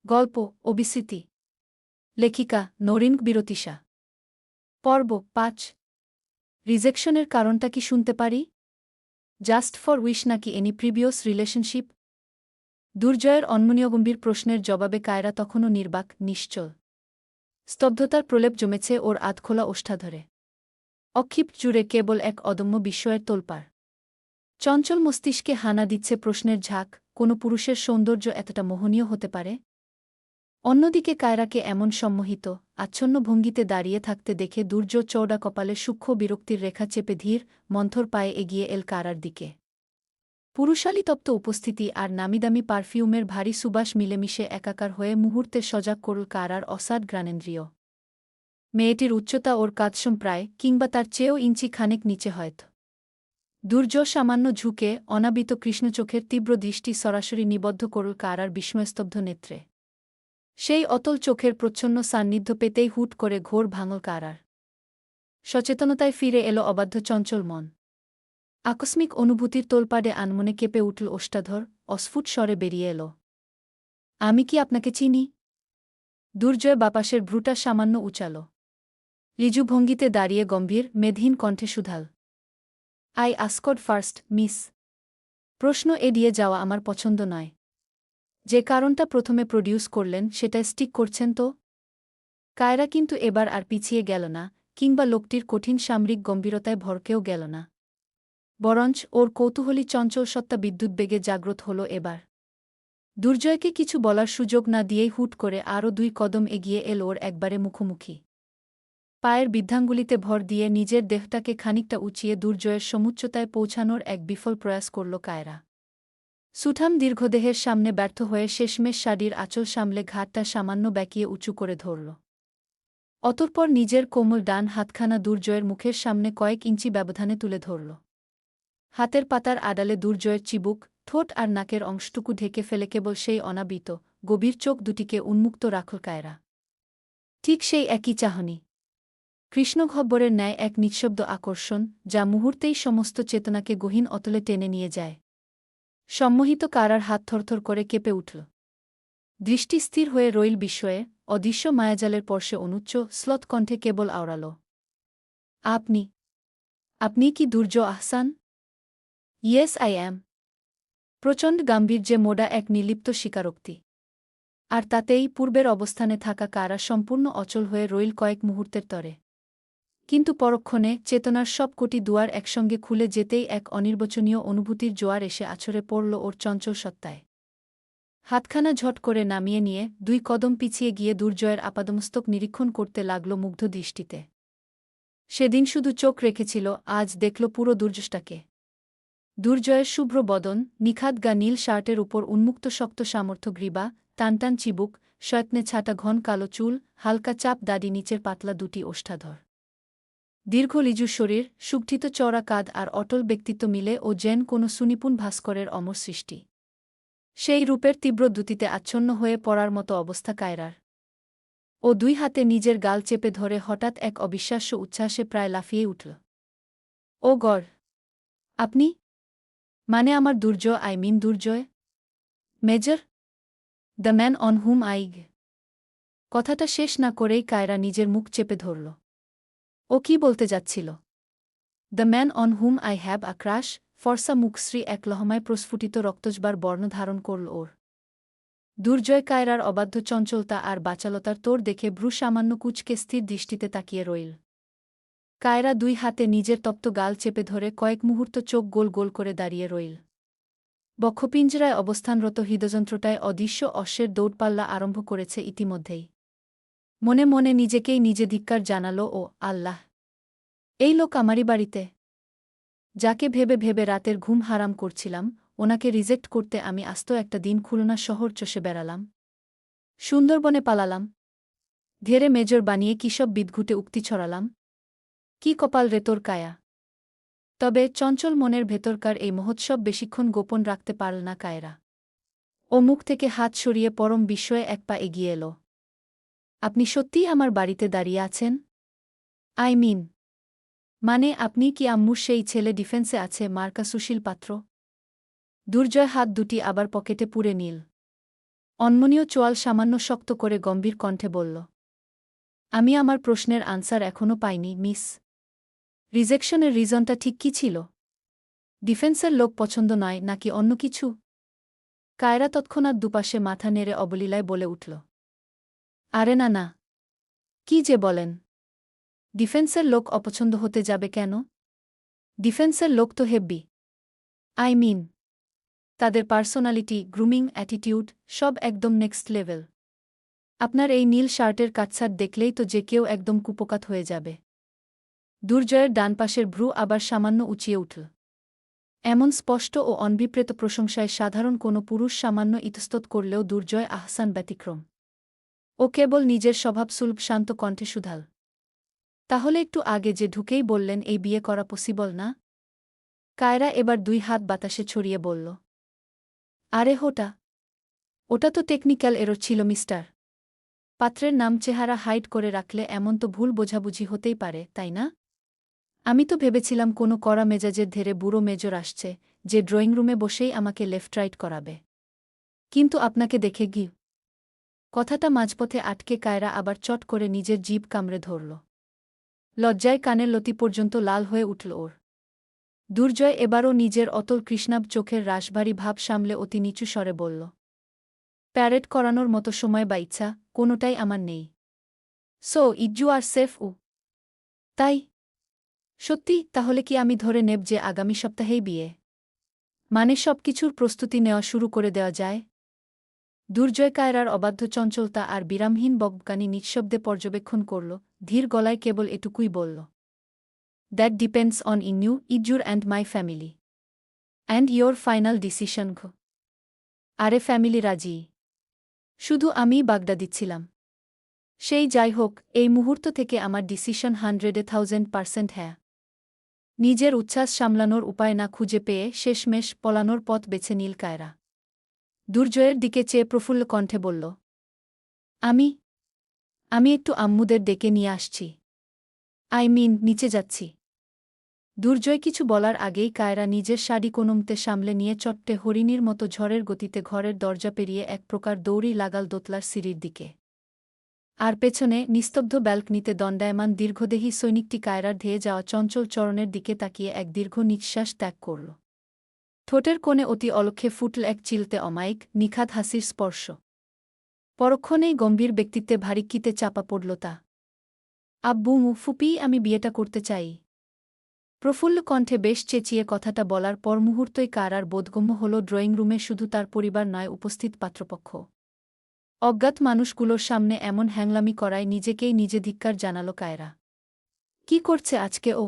গল্প অবিস্মৃতি। লেখিকা নরিন বিরতিশা। পর্ব ৫। রিজেকশনের কারণটা কি শুনতে পারি? জাস্ট ফর উইশ নাকি এনি প্রিভিয়াস রিলেশনশিপ? দুর্জয়ের অন্মনীয়গম্ভীর প্রশ্নের জবাবে কায়রা তখনও নির্বাক, নিশ্চল। স্তব্ধতার প্রলেপ জমেছে ওর আধখোলা ওষ্ঠাধরে। অক্ষিপ জুড়ে কেবল এক অদম্য বিস্ময়ের তোলপাড়। চঞ্চল মস্তিষ্কে হানা দিচ্ছে প্রশ্নের ঝাঁক, কোনো পুরুষের সৌন্দর্য এতটা মোহনীয় হতে পারে? অন্যদিকে কায়রাকে এমন সম্মোহিত, আচ্ছন্ন ভঙ্গিতে দাঁড়িয়ে থাকতে দেখে দুর্যোগ চৌড়া কপালে সূক্ষ্ম বিরক্তির রেখা চেপে ধীর, মন্থর পায়ে এগিয়ে এল কারার দিকে। পুরুষালিতপ্ত উপস্থিতি আর নামিদামি পারফিউমের ভারী সুবাস মিলেমিশে একাকার হয়ে মুহূর্তে সজাগ করল কারার অসাড ঘ্রাণেন্দ্রিয়। মেয়েটির উচ্চতা ওর কাদসম প্রায়, কিংবা তার চেয়েও ইঞ্চি খানেক নিচে হয়তো। দুর্যোগ সামান্য ঝুঁকে অনাবিত কৃষ্ণচোখের তীব্র দৃষ্টি সরাসরি নিবদ্ধ করল কারার বিস্ময়স্তব্ধ নেত্রে। সেই অতল চোখের প্রচ্ছন্ন সান্নিধ্য পেতেই হুট করে ঘোর ভাঙল কারার। সচেতনতায় ফিরে এলো অবাধ্য চঞ্চল মন। আকস্মিক অনুভূতির তোলপাড়ে আনমনে কেঁপে উঠল ওষ্ঠাধর, অস্ফুট স্বরে বেরিয়ে এল, আমি কি আপনাকে চিনি? দুর্জয় বাপাসের ভ্রুটা সামান্য উচাল। ঋজু ভঙ্গিতে দাঁড়িয়ে গম্ভীর, মেদহীন কণ্ঠে শুধাল, আই আস্কড ফার্স্ট, মিস। প্রশ্ন এড়িয়ে যাওয়া আমার পছন্দ নয়। যে কারণটা প্রথমে প্রডিউস করলেন সেটায় স্টিক করছেন তো? কায়রা কিন্তু এবার আর পিছিয়ে গেল না, কিংবা লোকটির কঠিন সামরিক গম্ভীরতায় ভরকেও গেল না। বরঞ্চ ওর কৌতূহলী চঞ্চল সত্তা বিদ্যুৎবেগে জাগ্রত হল এবার। দুর্জয়কে কিছু বলার সুযোগ না দিয়েই হুট করে আরও ২ কদম এগিয়ে এল ওর একবারে মুখোমুখি। পায়ের বৃদ্ধাঙ্গুলিতে ভর দিয়ে নিজের দেহটাকে খানিকটা উঁচিয়ে দুর্জয়ের সমুচ্চতায় পৌঁছানোর এক বিফল প্রয়াস করল কায়রা। সুঠাম দীর্ঘদেহের সামনে ব্যর্থ হয়ে শেষমেশ শাড়ির আঁচল সামলে ঘাটটা সামান্য ব্যাকিয়ে উঁচু করে ধরল। অতঃপর নিজের কোমল ডান হাতখানা দুর্জয়ের মুখের সামনে কয়েক ইঞ্চি ব্যবধানে তুলে ধরল। হাতের পাতার আড়ালে দুর্জয়ের চিবুক, ঠোঁট আর নাকের অংশটুকু ঢেকে ফেলে কেবল সেই অনাবিত, গভীর চোখ দুটিকে উন্মুক্ত রাখল কায়রা। ঠিক সেই একই চাহনি। কৃষ্ণগহ্বরের ন্যায় এক নিঃশব্দ আকর্ষণ, যা মুহূর্তেই সমস্ত চেতনাকে গহীন অতলে টেনে নিয়ে যায়। সম্মোহিত কারার হাত থরথর করে কেঁপে উঠল। দৃষ্টি স্থির হয়ে রইল বিস্ময়ে, অদৃশ্য মায়াজালের পর্শে অনুচ্চ শ্লথ কণ্ঠে কেবল আওড়াল, আপনি আপনি কি Durjoy Ahsan? Yes I am. প্রচণ্ড গাম্ভীর্যে মোড়া এক নির্লিপ্ত স্বীকারোক্তি। আর তাতেই পূর্বের অবস্থানে থাকা কারা সম্পূর্ণ অচল হয়ে রইল কয়েক মুহূর্তের তরে। কিন্তু পরক্ষণে চেতনার সব কোটি দুয়ার একসঙ্গে খুলে যেতেই এক অনির্বচনীয় অনুভূতির জোয়ার এসে আছড়ে পড়ল ওর চঞ্চল সত্তায়। হাতখানা ঝট করে নামিয়ে নিয়ে ২ কদম পিছিয়ে গিয়ে দুর্জয়ের আপাদমস্তক নিরীক্ষণ করতে লাগল মুগ্ধ দৃষ্টিতে। সেদিন শুধু চোখ রেখেছিল, আজ দেখল পুরো দুর্যষ্টাকে। দুর্জয়ের শুভ্র বদন, নিখাত গা নীল শার্টের উপর উন্মুক্ত শক্ত সামর্থ্য গ্রীবা, টানটান চিবুক, শয়ত্নে ছাটা ঘন কালো চুল, হালকা চাপ দাড়ি, নিচের পাতলা দুটি ওষ্ঠাধর। দীর্ঘ লিজু শরীর, সুগঠিত চওড়া কাঁধ আর অটল ব্যক্তিত্ব মিলে ও যেন কোনো সুনিপুণ ভাস্করের অমর সৃষ্টি। সেই রূপের তীব্র দ্যুতিতে আচ্ছন্ন হয়ে পড়ার মতো অবস্থা কায়রার। ও ২ হাতে নিজের গাল চেপে ধরে হঠাৎ এক অবিশ্বাস্য উচ্ছ্বাসে প্রায় লাফিয়ে উঠল। Oh god! আপনি? মানে আমার Durjoy, I mean Durjoy? Major? The man on whom I. কথাটা শেষ না করেই কায়রা নিজের মুখ চেপে ধরল। ও কি বলতে যাচ্ছিল? The man on whom I have a crush? ফর্সা মুখশ্রী এক লহমায় প্রস্ফুটিত রক্তজবার বর্ণ ধারণ করল ওর। দুর্জয় কায়রার অবাধ্য চঞ্চলতা আর বাচালতার তোড় দেখে ভ্রু সামান্য কুঁচকে স্থির দৃষ্টিতে তাকিয়ে রইল। কায়রা ২ হাতে নিজের তপ্ত গাল চেপে ধরে কয়েক মুহূর্ত চোখ গোল গোল করে দাঁড়িয়ে রইল। বক্ষপিঞ্জরায় অবস্থানরত হৃদযন্ত্রটায় অদৃশ্য অশ্বের দৌড়পাল্লা আরম্ভ করেছে ইতিমধ্যেই। মনে মনে নিজেকেই নিজে ধিক্কার জানাল, ও আল্লাহ! এই লোক আমারই বাড়িতে! যাকে ভেবে ভেবে রাতের ঘুম হারাম করছিলাম, ওনাকে রিজেক্ট করতে আমি আস্ত একটা দিন খুলনা শহর চষে বেড়ালাম, সুন্দরবনে পালালাম, ধেরে মেজর বানিয়ে কিসব বিদঘুটে উক্তি ছড়ালাম। কি কপাল রে তোর কায়া! তবে চঞ্চল মনের ভেতরকার এই মহোৎসব বেশিক্ষণ গোপন রাখতে পারল না কায়রা। ও মুখ থেকে হাত সরিয়ে পরম বিস্ময়ে এক পা এগিয়ে এল। আপনি সত্যিই আমার বাড়িতে দাঁড়িয়ে আছেন? আই মিন, মানে আপনি কি আম্মুর সেই ছেলে ডিফেন্সে আছে মার্কা সুশীল পাত্র? দুর্জয় হাত দুটি আবার পকেটে পুরে নিল। অনমনীয় চোয়াল সামান্য শক্ত করে গম্ভীর কণ্ঠে বলল, আমি আমার প্রশ্নের আনসার এখনও পাইনি, মিস। রিজেকশনের রিজনটা ঠিক কী ছিল? ডিফেন্সের লোক পছন্দ নয় নাকি অন্য কিছু? কায়রা তৎক্ষণাৎ দুপাশে মাথা নেড়ে অবলীলায় বলে উঠল, আরে না না, কি যে বলেন! ডিফেন্সের লোক অপছন্দ হতে যাবে কেন? ডিফেন্সের লোক তো হেব্বি। আই মিন, তাদের পার্সোনালিটি, গ্রুমিং, অ্যাটিটিউড সব একদম নেক্সট লেভেল। আপনার এই নীল শার্টের কাটছাট দেখলেই তো যে কেউ একদম কুপোকাত হয়ে যাবে। দুর্জয়ের ডান পাশের ভ্রু আবার সামান্য উঁচিয়ে উঠল। এমন স্পষ্ট ও অনভিপ্রেত প্রশংসায় সাধারণ কোনো পুরুষ সামান্য ইতস্তত করলেও দুর্জয় আহসান ব্যতিক্রম। ও কেবল নিজের স্বভাবসুলভ শান্ত কণ্ঠে শুধাল, তাহলে একটু আগে যে ঢুকেই বললেন এই বিয়ে করা পসিবল না? কায়রা এবার 2 হাত বাতাসে ছড়িয়ে বলল, আরে ওটা তো টেকনিক্যাল এরর ছিল মিস্টার। পাত্রের নাম চেহারা হাইড করে রাখলে এমন তো ভুল বোঝাবুঝি হতেই পারে, তাই না? আমি তো ভেবেছিলাম কোনো কড়া মেজাজের ধেরে বুড়ো মেজর আসছে, যে ড্রয়িং রুমে বসেই আমাকে লেফট রাইট করাবে। কিন্তু আপনাকে দেখে কথাটা মাঝপথে আটকে কায়রা আবার চট করে নিজের জিভ কামড়ে ধরল। লজ্জায় কানের লতি পর্যন্ত লাল হয়ে উঠল ওর। দুর্জয় এবারও নিজের অতল কৃষ্ণাব চোখের রাশভারী ভাব সামলে অতি নিচু স্বরে বলল, প্যারেড করানোর মতো সময় বা ইচ্ছা কোনোটাই আমার নেই। So you are safe. তাই? সত্যি? তাহলে কি আমি ধরে নেব যে আগামী সপ্তাহেই বিয়ে? মানে সব কিছুর প্রস্তুতি নেওয়া শুরু করে দেওয়া যায়? দুর্জয় কায়রার অবাধ্য চঞ্চলতা আর বিরামহীন বকবকানি নিঃশব্দে পর্যবেক্ষণ করল, ধীর গলায় কেবল এটুকুই বলল, that depends on your and my family. And your final decision. আরে ফ্যামিলি রাজি। শুধু আমিই বাগদা দিচ্ছিলাম। সেই যাই হোক, এই মুহূর্ত থেকে আমার ডিসিশন 100,000% হ্যাঁ। নিজের উচ্ছ্বাস সামলানোর উপায় না খুঁজে পেয়ে শেষমেশ পলানোর পথ বেছে নীল কায়রা। দুর্জয়ের দিকে চেয়ে প্রফুল্ল কণ্ঠে বলল, আমি আমি একটু আম্মুদের ডেকে নিয়ে আসছি। আই মিন নিচে যাচ্ছি। দুর্জয় কিছু বলার আগেই কায়রা নিজের শাড়ি কোনমতে সামলে নিয়ে চট্টে হরিণীর মতো ঝড়ের গতিতে ঘরের দরজা পেরিয়ে এক প্রকার দৌড়ি লাগাল দোতলার সিঁড়ির দিকে। আর পেছনে নিস্তব্ধ ব্যালকনিতে দণ্ডায়মান দীর্ঘদেহী সৈনিকটি কায়রার ধেয়ে যাওয়া চঞ্চল চরণের দিকে তাকিয়ে এক দীর্ঘ নিঃশ্বাস ত্যাগ করল। ঠোঁটের কোণে অতি অলক্ষে ফুটল এক চিলতে অমায়িক, নিখাত হাসির স্পর্শ। পরক্ষণেই গম্ভীর ব্যক্তিত্বে ভারিক্কিতে চাপা পড়ল তা। আব্বু ফুপি, আমি বিয়েটা করতে চাই। প্রফুল্ল কণ্ঠে বেশ চেঁচিয়ে কথাটা বলার পর মুহূর্তই কারার বোধগম্য হল ড্রয়িং রুমে শুধু তার পরিবার নয়, উপস্থিত পাত্রপক্ষ। অজ্ঞাত মানুষগুলোর সামনে এমন হ্যাংলামি করায় নিজেকেই নিজে ধিক্কার জানাল কায়রা। কি করছে আজকে ও?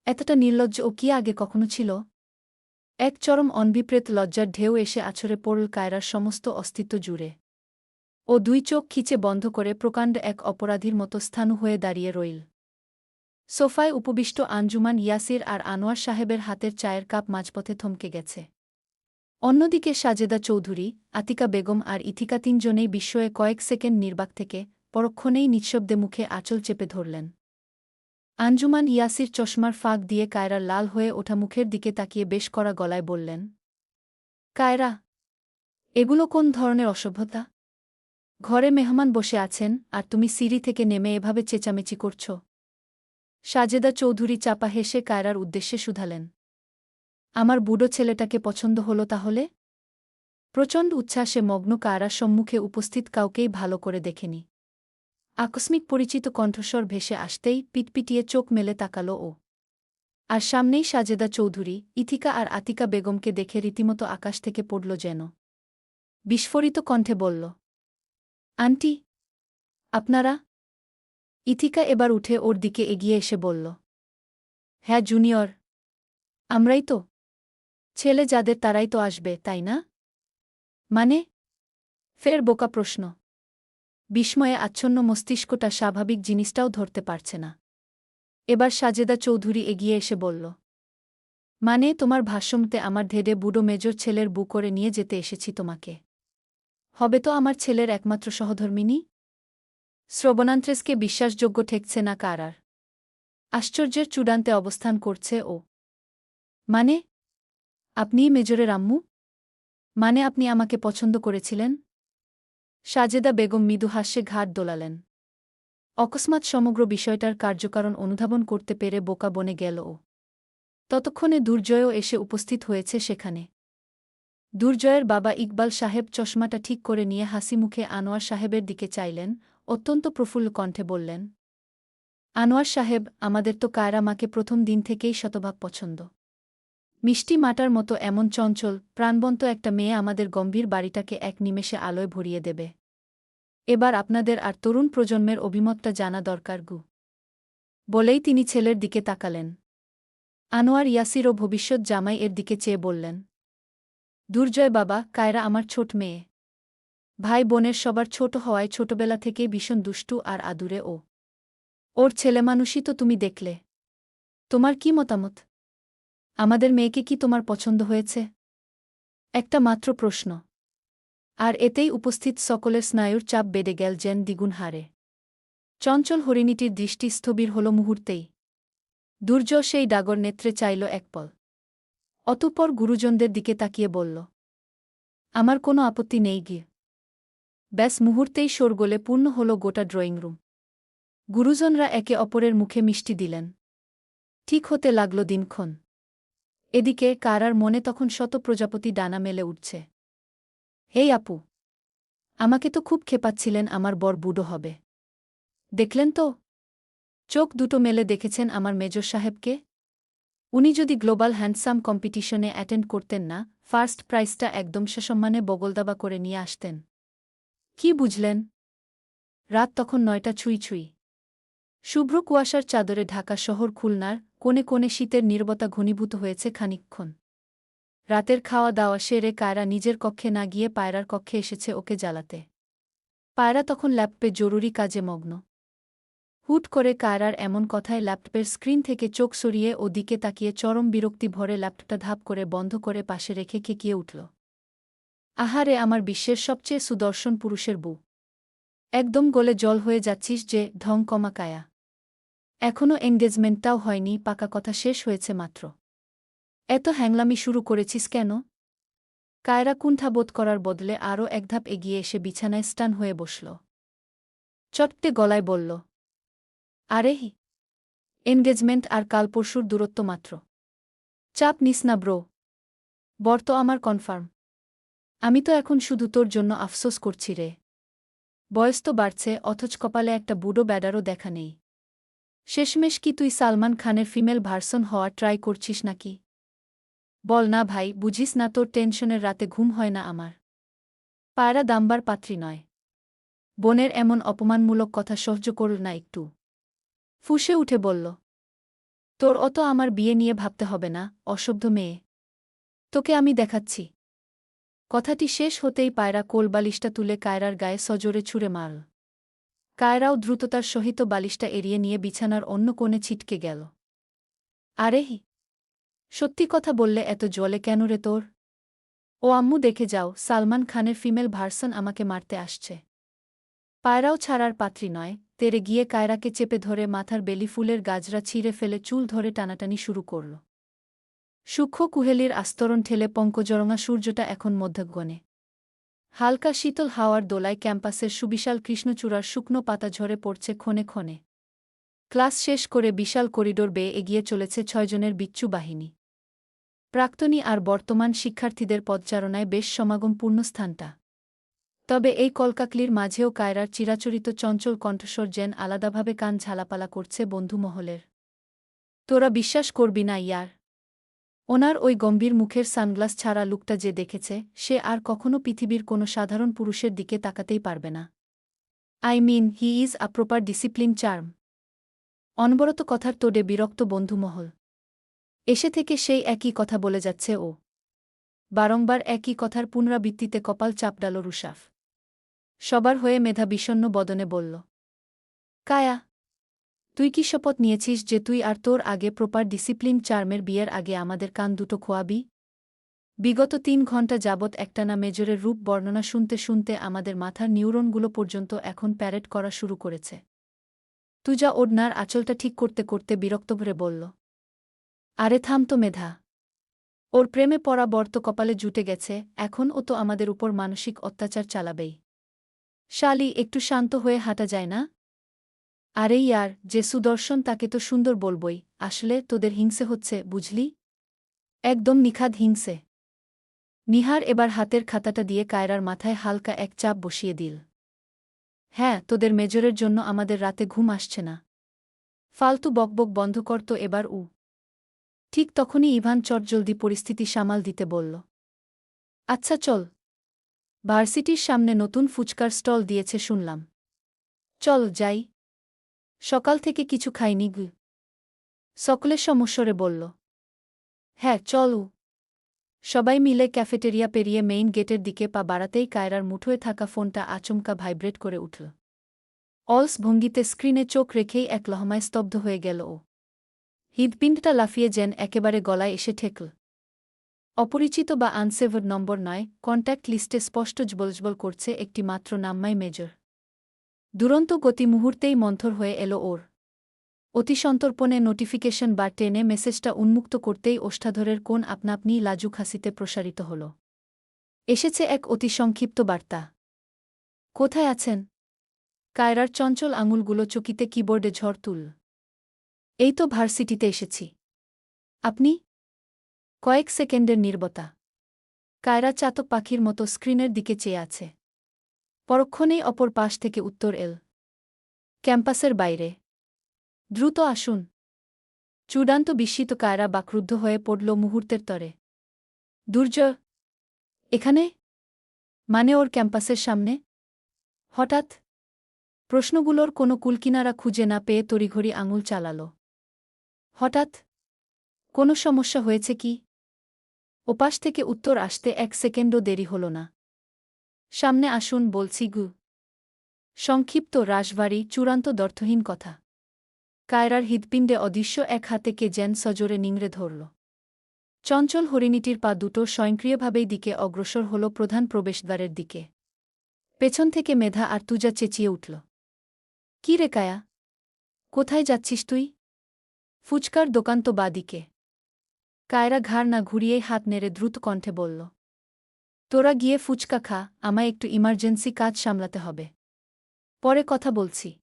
এতটা নির্লজ্জ ও কি আগে কখনো ছিল? এক চরম অনভিপ্রেত লজ্জার ঢেউ এসে আছড়ে পড়ল কায়রার সমস্ত অস্তিত্ব জুড়ে। ও 2 চোখ খিচে বন্ধ করে প্রকাণ্ড এক অপরাধীর মতো স্থাণু হয়ে দাঁড়িয়ে রইল। সোফায় উপবিষ্ট আঞ্জুমান ইয়াসির আর আনোয়ার সাহেবের হাতের চায়ের কাপ মাঝপথে থমকে গেছে। অন্যদিকে সাজেদা চৌধুরী, আতিকা বেগম আর ইথিকা 3 জনেই বিস্ময়ে কয়েক সেকেন্ড নির্বাক থেকে পরক্ষণেই নিঃশব্দে মুখে আঁচল চেপে ধরলেন। আঞ্জুমান ইয়াসির চশমার ফাঁক দিয়ে কায়রার লাল হয়ে ওঠা মুখের দিকে তাকিয়ে বেশ কড়া গলায় বললেন, কায়রা, এগুলো কোন ধরনের অসভ্যতা? ঘরে মেহমান বসে আছেন আর তুমি সিঁড়ি থেকে নেমে এভাবে চেঁচামেচি করছ? সাজেদা চৌধুরী চাপা হেসে কায়রার উদ্দেশ্যে শুধালেন, আমার বুড়ো ছেলেটাকে পছন্দ হলো তাহলে? প্রচণ্ড উচ্ছ্বাসে মগ্ন কায়রার সম্মুখে উপস্থিত কাউকেই ভালো করে দেখেনি। আকস্মিক পরিচিত কণ্ঠস্বর ভেসে আসতেই পিটপিটিয়ে চোখ মেলে তাকাল ও। আর সামনেই সাজেদা চৌধুরী, ইথিকা আর আতিকা বেগমকে দেখে রীতিমতো আকাশ থেকে পড়ল যেন। বিস্ফোরিত কণ্ঠে বলল, আন্টি, আপনারা? ইথিকা এবার উঠে ওর দিকে এগিয়ে এসে বলল, হ্যাঁ জুনিয়র, আমরাই তো। ছেলে যাদের তারাই তো আসবে, তাই না? মানে? ফের বোকা প্রশ্ন। বিস্ময়ে আচ্ছন্ন মস্তিষ্কটা স্বাভাবিক জিনিসটাও ধরতে পারছে না। এবার সাজেদা চৌধুরী এগিয়ে এসে বলল, মানে তোমার ভাষ্যমতে আমার ধেড়ে বুড়ো মেজর ছেলের বু করে নিয়ে যেতে এসেছি তোমাকে। হবে তো আমার ছেলের একমাত্র সহধর্মিনী? শ্রবণান্ত্রেসকে বিশ্বাসযোগ্য ঠেকছে না কারার। আশ্চর্যের চূড়ান্তে অবস্থান করছে ও। মানে? আপনিই মেজরের আম্মু? মানে আপনি আমাকে পছন্দ করেছিলেন? সাজেদা বেগম মৃদু হাস্যে ঘাড় দোলালেন। অকস্মাৎ সমগ্র বিষয়টার কার্যকারণ অনুধাবন করতে পেরে বোকা বনে গেল ও। ততক্ষণে দুর্জয়ও এসে উপস্থিত হয়েছে সেখানে। দুর্জয়ের বাবা ইকবাল সাহেব চশমাটা ঠিক করে নিয়ে হাসি মুখে আনোয়ার সাহেবের দিকে চাইলেন, অত্যন্ত প্রফুল্ল কণ্ঠে বললেন, আনোয়ার সাহেব, আমাদের তো কায়রা মাকে প্রথম দিন থেকেই শতভাগ পছন্দ। মিষ্টি মাটার মতো এমন চঞ্চল, প্রাণবন্ত একটা মেয়ে আমাদের গম্ভীর বাড়িটাকে এক নিমেষে আলোয় ভরিয়ে দেবে। এবার আপনাদের আর তরুণ প্রজন্মের অভিমতটা জানা দরকার গু। বলেই তিনি ছেলের দিকে তাকালেন। আনোয়ার ইয়াসির ও ভবিষ্যৎ জামাই এর দিকে চেয়ে বললেন, দুর্জয় বাবা, কায়রা আমার ছোট মেয়ে। ভাই বোনের সবার ছোট হওয়ায় ছোটবেলা থেকেই ভীষণ দুষ্টু আর আদুরে ও। ওর ছেলেমানুষই তো তুমি দেখলে। তোমার কি মতামত? আমাদের মেয়েকে কি তোমার পছন্দ হয়েছে? একটা মাত্র প্রশ্ন। আর এতেই উপস্থিত সকলের স্নায়ুর চাপ বেড়ে গেল যেন দ্বিগুণ হারে। চঞ্চল হরিণীটির দৃষ্টি স্থবির হল মুহূর্তেই। দুর্জয় সেই ডাগর নেত্রে চাইল এক পল। অতঃপর গুরুজনদের দিকে তাকিয়ে বলল, আমার কোনো আপত্তি নেই গিয়ে। ব্যাস মুহূর্তেই শোরগোলে পূর্ণ হল গোটা ড্রয়িং রুম। গুরুজনরা একে অপরের মুখে মিষ্টি দিলেন। ঠিক হতে লাগল দিনক্ষণ। এদিকে কারার মনে তখন শত প্রজাপতি ডানা মেলে উঠছে। হেই আপু, আমাকে তো খুব খেপাচ্ছিলেন আমার বর বুড়ো হবে। দেখলেন তো? চোখ দুটো মেলে দেখেছেন আমার মেজর সাহেবকে? উনি যদি গ্লোবাল হ্যান্ডসাম কম্পিটিশনে অ্যাটেন্ড করতেন না, ফার্স্ট প্রাইজটা একদম সসম্মানে বগলদাবা করে নিয়ে আসতেন। কি বুঝলেন? রাত তখন ৯টা ছুঁই ছুঁই। শুভ্র কুয়াশার চাদরে ঢাকা শহর খুলনার কোণে কোণে শীতের নীরবতা ঘনীভূত হয়েছে খানিকক্ষণ। রাতের খাওয়া দাওয়া সেরে কায়রা নিজের কক্ষে না গিয়ে পায়রার কক্ষে এসেছে ওকে জ্বালাতে। পায়রা তখন ল্যাপটপে জরুরি কাজে মগ্ন। হুট করে কায়রার এমন কথায় ল্যাপটপের স্ক্রিন থেকে চোখ সরিয়ে ও দিকে তাকিয়ে চরম বিরক্তি ভরে ল্যাপটপটা ধাপ করে বন্ধ করে পাশে রেখে খেকিয়ে উঠল। আহারে আমার বিশ্বের সবচেয়ে সুদর্শন পুরুষের বউ! একদম গলে জল হয়ে যাচ্ছিস যে, ঢং কমা কায়া। এখনও এঙ্গেজমেন্টটাও হয়নি, পাকা কথা শেষ হয়েছে মাত্র। এত হ্যাংলামি শুরু করেছিস কেন? কায়রা কুণ্ঠাবোধ করার বদলে আরও একধাপ এগিয়ে এসে বিছানায় স্টান হয়ে বসল। চটপটে গলায় বলল, আরে হি, এনগেজমেন্ট আর কাল পরশুর দূরত্ব মাত্র। চাপ নিস না ব্রো। বর তো আমার কনফার্ম। আমি তো এখন শুধু তোর জন্য আফসোস করছি রে। বয়স তো বাড়ছে, অথচ কপালে একটা বুড়ো ব্যাডারও দেখা নেই। শেষমেশ কি তুই সালমান খানের ফিমেল ভার্সন হওয়া ট্রাই করছিস নাকি? বল না ভাই, বুঝিস না তোর টেনশনের রাতে ঘুম হয় না আমার। পায়রা দামবার পাত্রী নয়। বোনের এমন অপমানমূলক কথা সহ্য করল না একটু। ফুঁসে উঠে বলল, তোর অত আমার বিয়ে নিয়ে ভাবতে হবে না, অসভ্য মেয়ে। তোকে আমি দেখাচ্ছি। কথাটি শেষ হতেই পায়রা কোল বালিশটা তুলে কায়রার গায়ে সজোরে ছুঁড়ে মারল। কায়রাও দ্রুততার সহিত বালিশটা এড়িয়ে নিয়ে বিছানার অন্য কোণে ছিটকে গেল। আরে হি, সত্যি কথা বললে এত জলে কেন রে তোর? ও আম্মু দেখে যাও, সালমান খানের ফিমেল ভার্সন আমাকে মারতে আসছে। পায়রাও ছাড়ার পাত্রী নয়, তেরে গিয়ে কায়রাকে চেপে ধরে মাথার বেলি ফুলের গাজরা ছিঁড়ে ফেলে চুল ধরে টানাটানি শুরু করল। সূক্ষ্ম কুহেলির আস্তরণ ঠেলে পঙ্কজরঙা সূর্যটা এখন মধ্যগগনে। হালকা শীতল হাওয়ার দোলায় ক্যাম্পাসের সুবিশাল কৃষ্ণচূড়ার শুকনো পাতা ঝরে পড়ছে ক্ষণে ক্ষণে। ক্লাস শেষ করে বিশাল করিডোর বেয়ে এগিয়ে চলেছে ৬ জনের বিচ্ছু বাহিনী। প্রাক্তনী আর বর্তমান শিক্ষার্থীদের পদচারণায় বেশ সমাগমপূর্ণ স্থানটা। তবে এই কলকাকলির মাঝেও কায়রার চিরাচরিত চঞ্চল কণ্ঠস্বর যেন আলাদাভাবে কান ঝালাপালা করছে বন্ধুমহলের। তোরা বিশ্বাস করবি না ইয়ার। ওনার ওই গম্ভীর মুখের সানগ্লাস ছাড়া লুকটা যে দেখেছে, সে আর কখনো পৃথিবীর কোনো সাধারণ পুরুষের দিকে তাকাতেই পারবে না। I mean, he is a proper discipline charm. অনবরত কথার তোড়ে বিরক্ত বন্ধুমহল। এসে থেকে সেই একই কথা বলে যাচ্ছে ও। বারংবার একই কথার পুনরাবৃত্তিতে কপাল চাপডাল রুশাফ। সবার হয়ে মেধা বিষণ্ণ বদনে বলল, কায়া, তুই কি শপথ নিয়েছিস যে তুই আর তোর আগে প্রপার ডিসিপ্লিন চার্মের বিয়ের আগে আমাদের কান দুটো খোয়াবি? বিগত ৩ ঘণ্টা যাবৎ একটানা মেজরের রূপ বর্ণনা শুনতে শুনতে আমাদের মাথার নিউরনগুলো পর্যন্ত এখন প্যারেড করা শুরু করেছে। তুজা ওড়নার আঁচলটা ঠিক করতে করতে বিরক্ত ভরে বলল, আরে থাম তো মেধা। ওর প্রেমে পড়া বর তো কপালে জুটে গেছে, এখন ও তো আমাদের উপর মানসিক অত্যাচার চালাবেই। শালি, একটু শান্ত হয়ে হাঁটা যায় না? আরে ইয়ার, যে সুদর্শন তাকে তো সুন্দর বলবই, আসলে তোদের হিংসে হচ্ছে, বুঝলি? একদম নিখাদ হিংসে। নিহার এবার হাতের খাতাটা দিয়ে কায়রার মাথায় হালকা এক চাপ বসিয়ে দিল। হ্যাঁ, তোদের মেজরের জন্য আমাদের রাতে ঘুম আসছে না। ফালতু বকবক বন্ধ কর তো এবার। ঠিক তখনই ইভান চটজলদি পরিস্থিতি সামাল দিতে বলল। আচ্ছা চল। ভার্সিটির সামনে নতুন ফুচকার স্টল দিয়েছে শুনলাম। চল যাই। সকাল থেকে কিছু খাইনি গু। সকলে সমস্বরে বলল। হ্যাঁ চল। সবাই মিলে ক্যাফেটেরিয়া পেরিয়ে মেইন গেটের দিকে পা বাড়াতেই কায়রার মুঠোয় থাকা ফোনটা আচমকা ভাইব্রেট করে উঠল। অলস ভঙ্গিতে স্ক্রিনে চোখ রেখেই এক লহমায় স্তব্ধ হয়ে গেল ও। হৃদপিণ্ডটা লাফিয়ে যেন একেবারে গলায় এসে ঠেকল। অপরিচিত বা আনসেভার্ড নম্বর নয়, কন্ট্যাক্ট লিস্টে স্পষ্ট জবলজবল করছে একটি মাত্র নাম্মাই মেজর। দুরন্ত গতি মুহূর্তেই মন্থর হয়ে এলো ওর। অতি সন্তর্পণে নোটিফিকেশন বা টেনে মেসেজটা উন্মুক্ত করতেই ওষ্ঠাধরের কোণ আপনা-আপনি লাজুক হাসিতে প্রসারিত হল। এসেছে এক অতি সংক্ষিপ্ত বার্তা। কোথায় আছেন? কায়রার চঞ্চল আঙুলগুলো চকিতে কিবোর্ডে ঝড় তুল। এই তো ভার্সিটিতে এসেছি। আপনি? কয়েক সেকেন্ডের নীরবতা। কায়রা চাতক পাখির মতো স্ক্রিনের দিকে চেয়ে আছে। পরক্ষণেই অপর পাশ থেকে উত্তর এল। ক্যাম্পাসের বাইরে। দ্রুত আসুন। চূড়ান্ত বিস্মিত কায়রা বাকরুদ্ধ হয়ে পড়ল মুহূর্তের তরে। দুর্জয়! এখানে? মানে ওর ক্যাম্পাসের সামনে? হঠাৎ? প্রশ্নগুলোর কোনো কুলকিনারা খুঁজে না পেয়ে তড়িঘড়ি আঙুল চালাল। হঠাৎ? কোনো সমস্যা হয়েছে কি? ওপাশ থেকে উত্তর আসতে এক সেকেন্ডও দেরি হল না। সামনে আসুন বলছি গু। সংক্ষিপ্ত, রাশভারী, চূড়ান্ত দর্থহীন কথা। কায়রার হৃৎপিণ্ডে অদৃশ্য এক হাতে কে যেন সজোরে নিংড়ে ধরল। চঞ্চল হরিণীটির পা দুটো স্বয়ংক্রিয়ভাবেই দিকে অগ্রসর হল প্রধান প্রবেশদ্বারের দিকে। পেছন থেকে মেধা আর তুজা চেঁচিয়ে উঠল। কি রে কায়া? কোথায় যাচ্ছিস তুই? ফুচকার দোকান তো বাদিকে। কায়রা ঘাড় না ঘুরিয়েই হাত নেড়ে দ্রুত কণ্ঠে বলল। তোরা গিয়ে ফুচকা খা, আমায় একটু ইমার্জেন্সি কাজ সামলাতে হবে। পরে কথা বলছি।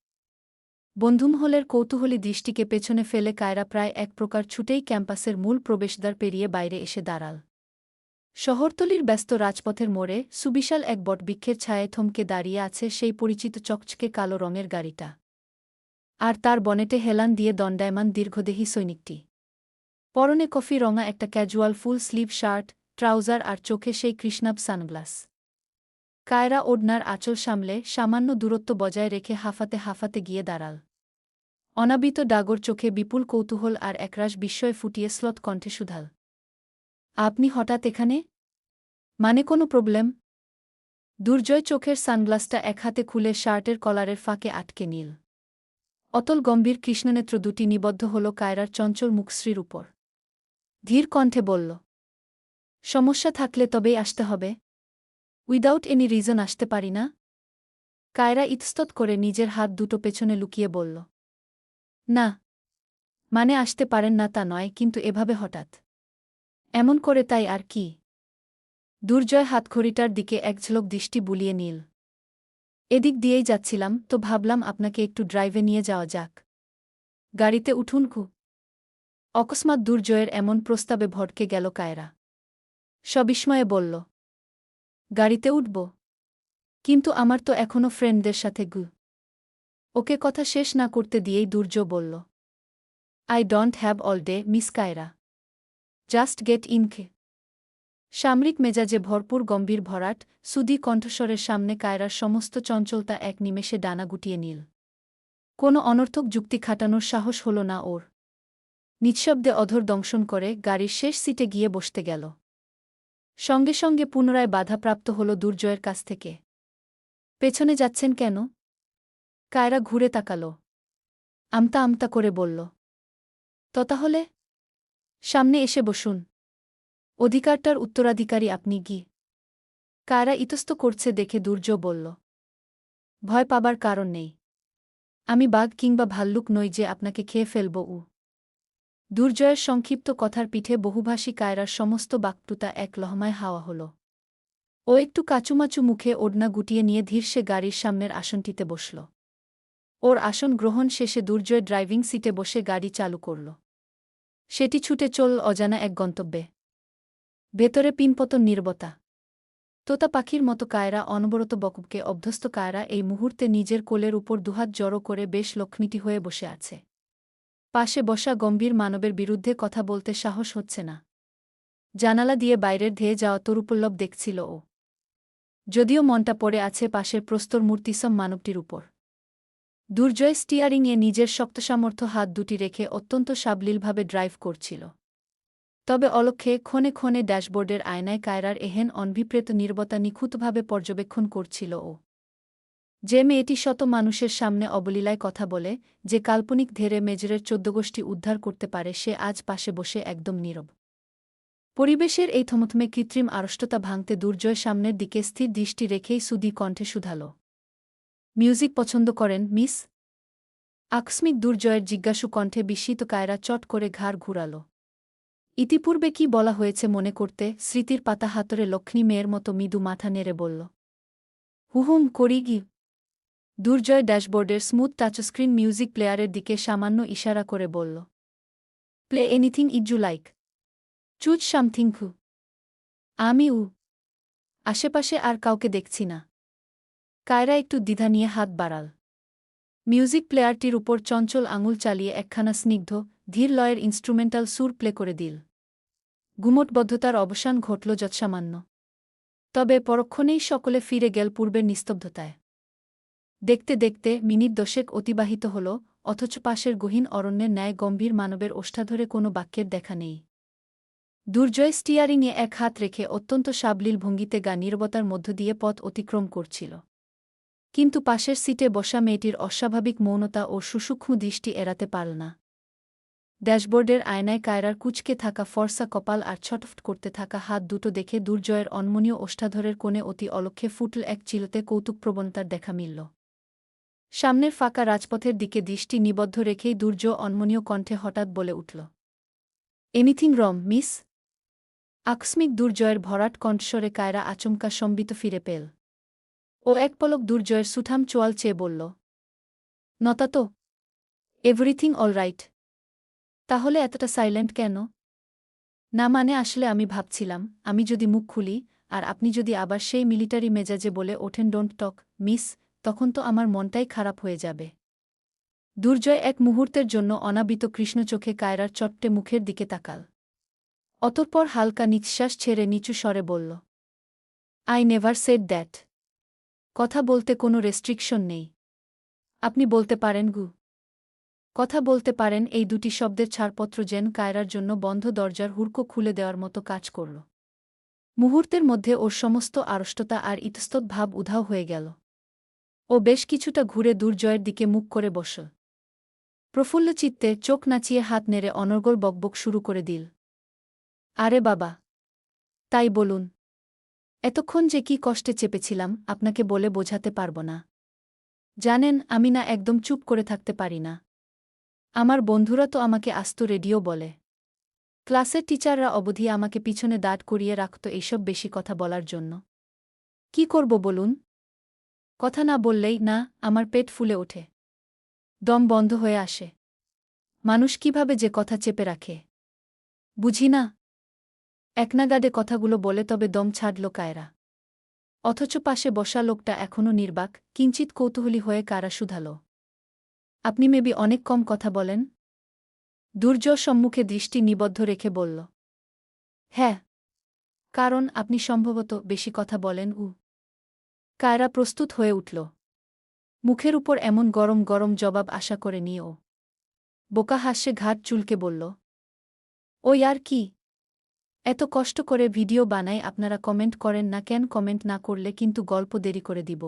বন্ধুমহলের কৌতূহলী দৃষ্টিকে পেছনে ফেলে কায়রা প্রায় এক প্রকার ছুটেই ক্যাম্পাসের মূল প্রবেশদ্বার পেরিয়ে বাইরে এসে দাঁড়াল। শহরতলির ব্যস্ত রাজপথের মোড়ে সুবিশাল এক বটবৃক্ষের ছায়ায় থমকে দাঁড়িয়ে আছে সেই পরিচিত চকচকে কালো রঙের গাড়িটা। আর তার বনেটে হেলান দিয়ে দণ্ডায়মান দীর্ঘদেহী সৈনিকটি। পরনে কফি রঙা একটা casual full sleeve shirt, trouser আর চোখে সেই কৃষ্ণাব সানগ্লাস। কায়রা ওড়নার আঁচল সামলে সামান্য দূরত্ব বজায় রেখে হাঁফাতে হাঁফাতে গিয়ে দাঁড়াল। অনাবিত ডাগর চোখে বিপুল কৌতূহল আর একরাশ বিস্ময় ফুটিয়ে স্লথ কণ্ঠে শুধাল। আপনি হঠাৎ এখানে? মানে কোনো প্রবলেম? দুর্জয় চোখের সানগ্লাসটা এক হাতে খুলে শার্টের কলারের ফাঁকে আটকে নিল। অতল গম্ভীর কৃষ্ণনেত্র দুটি নিবদ্ধ হল কায়রার চঞ্চল মুখশ্রীর উপর। ধীর কণ্ঠে বলল। সমস্যা থাকলে তবেই আসতে হবে। উইদাউট এনি রিজন আসতে পারি না। কায়রা ইতস্তত করে নিজের হাত দুটো পেছনে লুকিয়ে বলল। না, মানে আসতে পারেন না তা নয়, কিন্তু এভাবে হঠাৎ এমন করে তাই আর কি। দুর্জয় হাতঘড়িটার দিকে এক ঝলক দৃষ্টি বুলিয়ে নিল। এদিক দিয়েই যাচ্ছিলাম তো ভাবলাম আপনাকে একটু ড্রাইভে নিয়ে যাওয়া যাক। গাড়িতে উঠুন কু। অকস্মাৎ দুর্জয়ের এমন প্রস্তাবে ভড়কে গেল কায়রা। সবিস্ময়ে বলল। গাড়িতে উঠব? কিন্তু আমার তো এখনও ফ্রেন্ডদের সাথে গু। ওকে কথা শেষ না করতে দিয়েই দুর্জয় বলল। I don't have all day, miss Kaira. Just get in কে। সামরিক মেজাজে ভরপুর গম্ভীর ভরাট, সুদী কণ্ঠস্বরের সামনে কায়রার সমস্ত চঞ্চলতা এক নিমেষে ডানা গুটিয়ে নিল। কোনো অনর্থক যুক্তি খাটানোর সাহস হল না ওর। নিঃশব্দে অধর দংশন করে গাড়ির শেষ সিটে গিয়ে বসতে গেল। সঙ্গে সঙ্গে পুনরায় বাধাপ্রাপ্ত হল দুর্জয়ের কাছ থেকে। পেছনে যাচ্ছেন কেন? কায়রা ঘুরে তাকাল। আমতা আমতা করে বলল। তো তাহলে? সামনে এসে বসুন। অধিকারটার উত্তরাধিকারী আপনি গি। কায়রা ইতস্ত করছে দেখে দুর্জয় বলল। ভয় পাবার কারণ নেই। আমি বাঘ কিংবা ভাল্লুক নই যে আপনাকে খেয়ে ফেলব। দুর্জয়ের সংক্ষিপ্ত কথার পিঠে বহুভাষী কায়রার সমস্ত বাক্যুতা এক লহমায় হাওয়া হল। ও একটু কাচুমাচু মুখে ওড়না গুটিয়ে নিয়ে ধীর সে গাড়ির সামনের আসনটিতে বসল। ওর আসন গ্রহণ শেষে দুর্জয় ড্রাইভিং সিটে বসে গাড়ি চালু করল। সেটি ছুটে চলল অজানা এক গন্তব্যে। ভেতরে পিনপতন নীরবতা। তোতা পাখির মতো কায়রা অনবরত বকবকে অভ্যস্ত কায়রা এই মুহূর্তে নিজের কোলের উপর দুহাত জড়ো করে বেশ লক্ষ্মীটি হয়ে বসে আছে। পাশে বসা গম্ভীর মানবের বিরুদ্ধে কথা বলতে সাহস হচ্ছে না। জানালা দিয়ে বাইরের ধেয়ে যাওয়া তরুপল্লব দেখছিল ও। যদিও মনটা পড়ে আছে পাশের প্রস্তর মূর্তিসম মানবটির উপর। দুর্জয় স্টিয়ারিংয়ে নিজের শক্তসামর্থ্য হাত দুটি রেখে অত্যন্ত সাবলীলভাবে ড্রাইভ করছিল। তবে অলক্ষ্যে ক্ষণে ক্ষণে ড্যাশবোর্ডের আয়নায় কায়রার এহেন অনভিপ্রেত নীরবতা নিখুঁতভাবে পর্যবেক্ষণ করছিল ও। যে মেয়েটি শত মানুষের সামনে অবলীলায় কথা বলে, যে কাল্পনিক ধেরে মেজরের 14 গোষ্ঠী উদ্ধার করতে পারে, সে আজ পাশে বসে একদম নীরব। পরিবেশের এই থমথমে কৃত্রিম আড়ষ্টতা ভাঙতে দুর্জয় সামনের দিকে স্থির দৃষ্টি রেখেই সুদী কণ্ঠে শুধাল, মিউজিক পছন্দ করেন, মিস? আকস্মিক দুর্জয়ের জিজ্ঞাসু কণ্ঠে বিস্মিত কায়রা চট করে ঘাড় ঘুরাল। ইতিপূর্বে কি বলা হয়েছে মনে করতে স্মৃতির পাতা হাতরে লক্ষ্মী মেয়ের মতো মৃদু মাথা নেড়ে বলল, হুহুম করি গি। দুর্জয় ড্যাশবোর্ডের স্মুথ টাচস্ক্রিন মিউজিক প্লেয়ারের দিকে সামান্য ইশারা করে বলল, play anything you like, choose something হু। আমি আশেপাশে আর কাউকে দেখছি না। কায়রা একটু দ্বিধা নিয়ে হাত বাড়াল। মিউজিক প্লেয়ারটির উপর চঞ্চল আঙুল চালিয়ে একখানা স্নিগ্ধ ধীর লয়ের ইনস্ট্রুমেন্টাল সুর প্লে করে দিল। গুমটবদ্ধতার অবসান ঘটল যৎসামান্য। তবে পরক্ষণেই সকলে ফিরে গেল পূর্বের নিস্তব্ধতায়। দেখতে দেখতে মিনিট 10 অতিবাহিত হল, অথচ পাশের গহীন অরণ্যের ন্যায় গম্ভীর মানবের ওষ্ঠাধরে কোনো বাক্যের দেখা নেই। দুর্জয় স্টিয়ারিংয়ে এক হাত রেখে অত্যন্ত সাবলীল ভঙ্গিতে নীরবতার মধ্য দিয়ে পথ অতিক্রম করছিল। কিন্তু পাশের সিটে বসা মেয়েটির অস্বাভাবিক মৌনতা ও সুসূক্ষ্ম দৃষ্টি এড়াতে পারল না। ড্যাশবোর্ডের আয়নায় কায়রার কুঁচকে থাকা ফর্সা কপাল আর ছটফট করতে থাকা হাত দুটো দেখে দুর্জয়ের অনমনীয় ওষ্ঠাধরের কোণে অতি অলক্ষ্যে ফুটল এক চিলতে কৌতুকপ্রবণতার দেখা মিলল। সামনের ফাঁকা রাজপথের দিকে দৃষ্টি নিবদ্ধ রেখেই দুর্জয় অনমনীয় কণ্ঠে হঠাৎ বলে উঠল, এনিথিং রং, মিস? আকস্মিক দুর্জয়ের ভরাট কণ্ঠস্বরে কায়রা আচমকা সম্বিত ফিরে পেল। ও এক পলক দুর্জয়ের সুঠাম চোয়াল চেয়ে বলল, নতা তো, এভরিথিং অল রাইট। তাহলে এতটা সাইলেন্ট কেন? না মানে আসলে আমি ভাবছিলাম, আমি যদি মুখ খুলি আর আপনি যদি আবার সেই মিলিটারি মেজাজে বলে ওঠেন ডোন্ট টক, মিস, তখন তো আমার মনটাই খারাপ হয়ে যাবে। দুর্জয় এক মুহূর্তের জন্য অনাবিত কৃষ্ণ চোখে কায়রার চট্টে মুখের দিকে তাকাল। অতঃপর হালকা নিঃশ্বাস ছেড়ে নিচু স্বরে বলল, আই নেভার সেড দ্যাট। কথা বলতে কোনো রেস্ট্রিকশন নেই। আপনি বলতে পারেন গু। কথা বলতে পারেন এই দুটি শব্দের ছাড়পত্র যেন কায়রার জন্য বন্ধ দরজার হুড়কো খুলে দেওয়ার মতো কাজ করল। মুহূর্তের মধ্যে ওর সমস্ত আড়ষ্টতা আর ইতস্তত ভাব উধাও হয়ে গেল। ও বেশ কিছুটা ঘুরে দুর্জয়ের দিকে মুখ করে বসল। প্রফুল্ল চিত্তে চোখ নাচিয়ে হাত নেড়ে অনর্গল বকবক শুরু করে দিল, আরে বাবা, তাই বলুন। এতক্ষণ যে কি কষ্টে চেপেছিলাম আপনাকে বলে বোঝাতে পারব না। জানেন, আমি না একদম চুপ করে থাকতে পারি না। আমার বন্ধুরা তো আমাকে আস্ত রেডিও বলে। ক্লাসের টিচাররা অবধি আমাকে পিছনে দাঁড় করিয়ে রাখত এইসব বেশি কথা বলার জন্য। কি করব বলুন? কথা না বললেই না আমার পেট ফুলে ওঠে, দম বন্ধ হয়ে আসে। মানুষ কিভাবে যে কথা চেপে রাখে বুঝি না। একনাগাড়ে কথাগুলো বলে তবে দম ছাড়ল কায়রা। অথচ পাশে বসা লোকটা এখনও নির্বাক, কিঞ্চিত কৌতূহলী হয়ে কারা শুধাল, আপনি মেবি অনেক কম কথা বলেন? দুর্জয় সম্মুখে দৃষ্টি নিবদ্ধ রেখে বলল, হ্যাঁ, কারণ আপনি সম্ভবত বেশি কথা বলেন। কায়রা প্রস্তুত হয়ে উঠল। মুখের উপর এমন গরম গরম জবাব আশা করে নিও। বোকা হাস্যে ঘাট চুলকে বলল, ও আর কি? এত কষ্ট করে ভিডিও বানাই, আপনারা কমেন্ট করেন না কেন? কমেন্ট না করলে কিন্তু গল্প দেরি করে দিব।